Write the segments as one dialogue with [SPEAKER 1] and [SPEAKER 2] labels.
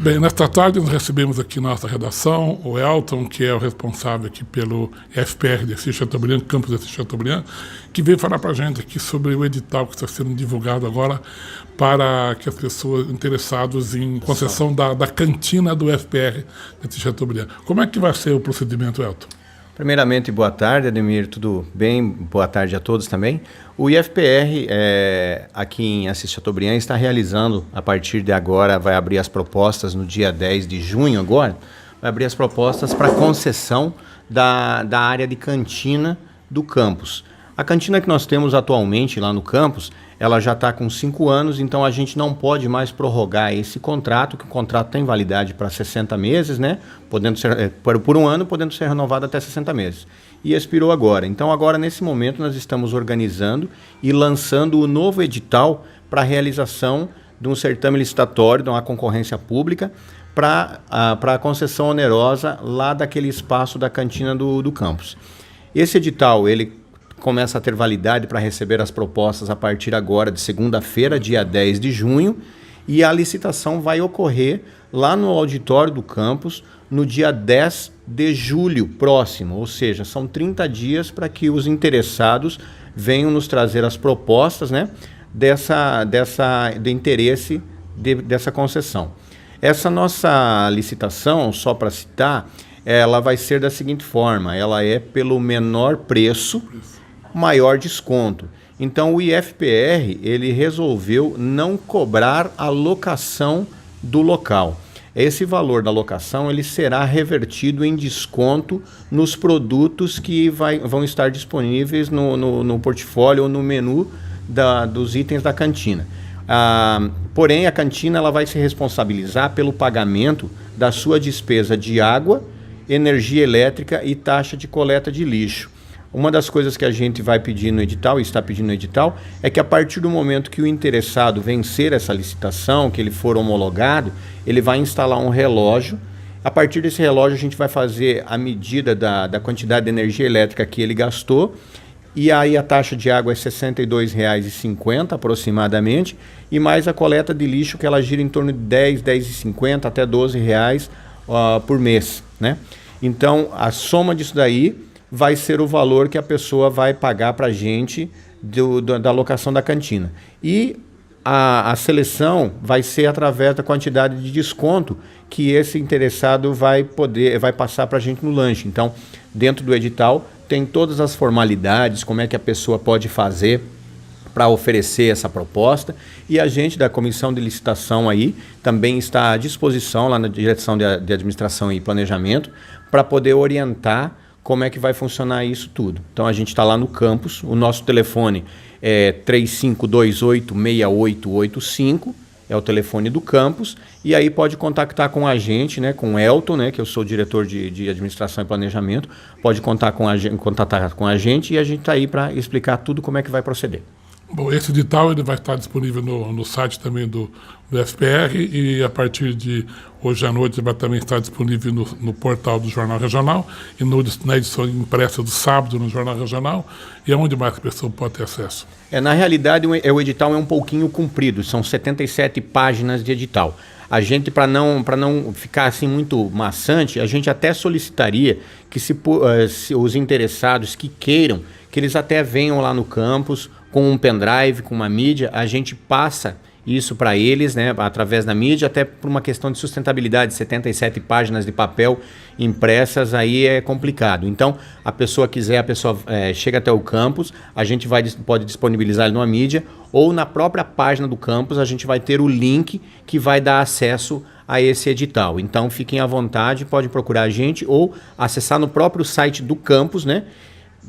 [SPEAKER 1] Bem, nesta tarde nós recebemos aqui na nossa redação o Elton, que é o responsável aqui pelo FPR de Assis Chateaubriand, campus de Assis Chateaubriand, que veio falar para a gente aqui sobre o edital que está sendo divulgado agora para que as pessoas interessadas em concessão da cantina do FPR de Assis Chateaubriand. Como é que vai ser o procedimento, Elton?
[SPEAKER 2] Primeiramente, boa tarde, Ademir, tudo bem? Boa tarde a todos também. O IFPR, aqui em Assis Chateaubriand, está realizando, a partir de agora, vai abrir as propostas no dia 10 de junho agora, vai abrir as propostas para concessão da área de cantina do campus. A cantina que nós temos atualmente lá no campus, ela já está com 5 anos, então a gente não pode mais prorrogar esse contrato, que o contrato tem validade para 60 meses, né? Podendo ser, por um ano, podendo ser renovado até 60 meses. E expirou agora. Então agora, nesse momento, nós estamos organizando e lançando o novo edital para a realização de um certame licitatório, de uma concorrência pública, para a concessão onerosa lá daquele espaço da cantina do campus. Esse edital, ele começa a ter validade para receber as propostas a partir agora de segunda-feira, dia 10 de junho, e a licitação vai ocorrer lá no auditório do campus no dia 10 de julho próximo, ou seja, são 30 dias para que os interessados venham nos trazer as propostas, né, de interesse dessa concessão. Essa nossa licitação, só para citar, ela vai ser da seguinte forma: ela é pelo menor preço, maior desconto. Então o IFPR, ele resolveu não cobrar a locação do local. Esse valor da locação, ele será revertido em desconto nos produtos que vão estar disponíveis no portfólio ou no menu dos itens da cantina. Porém, a cantina, ela vai se responsabilizar pelo pagamento da sua despesa de água, energia elétrica e taxa de coleta de lixo. Uma das coisas que a gente vai pedir no edital, e está pedindo no edital, é que a partir do momento que o interessado vencer essa licitação, que ele for homologado, ele vai instalar um relógio. A partir desse relógio a gente vai fazer a medida da quantidade de energia elétrica que ele gastou, e aí a taxa de água é R$ 62,50 aproximadamente, e mais a coleta de lixo, que ela gira em torno de R$ 10,50 até R$ 12 por mês, né? Então, a soma disso daí vai ser o valor que a pessoa vai pagar para a gente da locação da cantina. E a seleção vai ser através da quantidade de desconto que esse interessado vai passar para a gente no lanche. Então, dentro do edital, tem todas as formalidades, como é que a pessoa pode fazer para oferecer essa proposta, e a gente da Comissão de Licitação aí também está à disposição lá na Direção de Administração e Planejamento para poder orientar como é que vai funcionar isso tudo. Então a gente está lá no campus, o nosso telefone é 3528-6885, é o telefone do campus, e aí pode contactar com a gente, né, com o Elton, né, que eu sou diretor de Administração e Planejamento, pode contatar com a gente e a gente está aí para explicar tudo como é que vai proceder.
[SPEAKER 1] Bom, esse edital ele vai estar disponível no site também do FPR, e a partir de hoje à noite vai também estar disponível no portal do Jornal Regional e na edição impressa do sábado no Jornal Regional. E aonde mais a pessoa pode ter acesso?
[SPEAKER 2] Na realidade, o edital é um pouquinho comprido, são 77 páginas de edital. A gente, para não ficar assim muito maçante, a gente até solicitaria que se os interessados que queiram, que eles até venham lá no campus com um pendrive, com uma mídia, a gente passa isso para eles, né, através da mídia, até por uma questão de sustentabilidade. 77 páginas de papel impressas aí é complicado. Então, a pessoa chega até o campus, a gente pode disponibilizar ele numa mídia, ou na própria página do campus a gente vai ter o link que vai dar acesso a esse edital. Então, fiquem à vontade, podem procurar a gente ou acessar no próprio site do campus, né,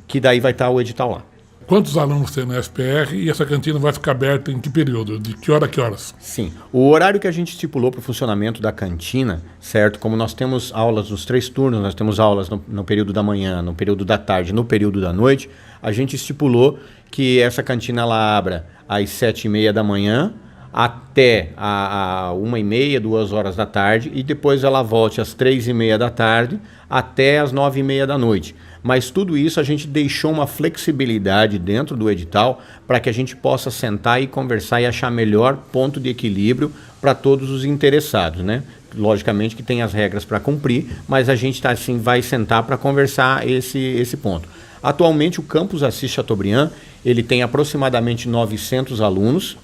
[SPEAKER 2] que daí vai estar o edital lá.
[SPEAKER 1] Quantos alunos tem no SPR e essa cantina vai ficar aberta em que período? De que hora a que horas?
[SPEAKER 2] Sim, o horário que a gente estipulou para o funcionamento da cantina, certo? Como nós temos aulas nos 3 turnos, nós temos aulas no período da manhã, no período da tarde, no período da noite, a gente estipulou que essa cantina ela abra às 7h30 da manhã até a 1h30, 2 horas da tarde, e depois ela volte às 3h30 da tarde até às 9h30 da noite. Mas tudo isso a gente deixou uma flexibilidade dentro do edital para que a gente possa sentar e conversar e achar melhor ponto de equilíbrio para todos os interessados, né? logicamente que tem as regras para cumprir, mas a gente assim, vai sentar para conversar esse ponto. Atualmente o campus Assis Chateaubriand, ele tem aproximadamente 900 alunos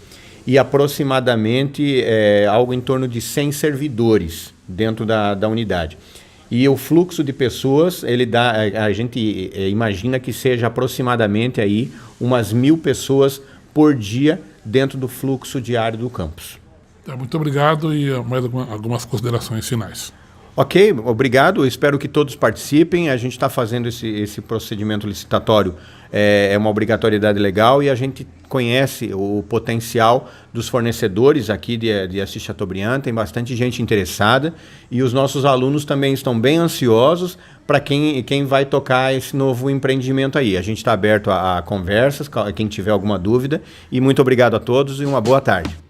[SPEAKER 2] e aproximadamente algo em torno de 100 servidores dentro da unidade. E o fluxo de pessoas, a gente imagina que seja aproximadamente aí umas 1.000 pessoas por dia dentro do fluxo diário do campus.
[SPEAKER 1] Muito obrigado e mais algumas considerações finais.
[SPEAKER 2] Ok, obrigado. Espero que todos participem. A gente está fazendo esse procedimento licitatório, é uma obrigatoriedade legal e a gente conhece o potencial dos fornecedores aqui de Assis Chateaubriand. Tem bastante gente interessada e os nossos alunos também estão bem ansiosos para quem vai tocar esse novo empreendimento aí. A gente está aberto a conversas, quem tiver alguma dúvida. E muito obrigado a todos e uma boa tarde.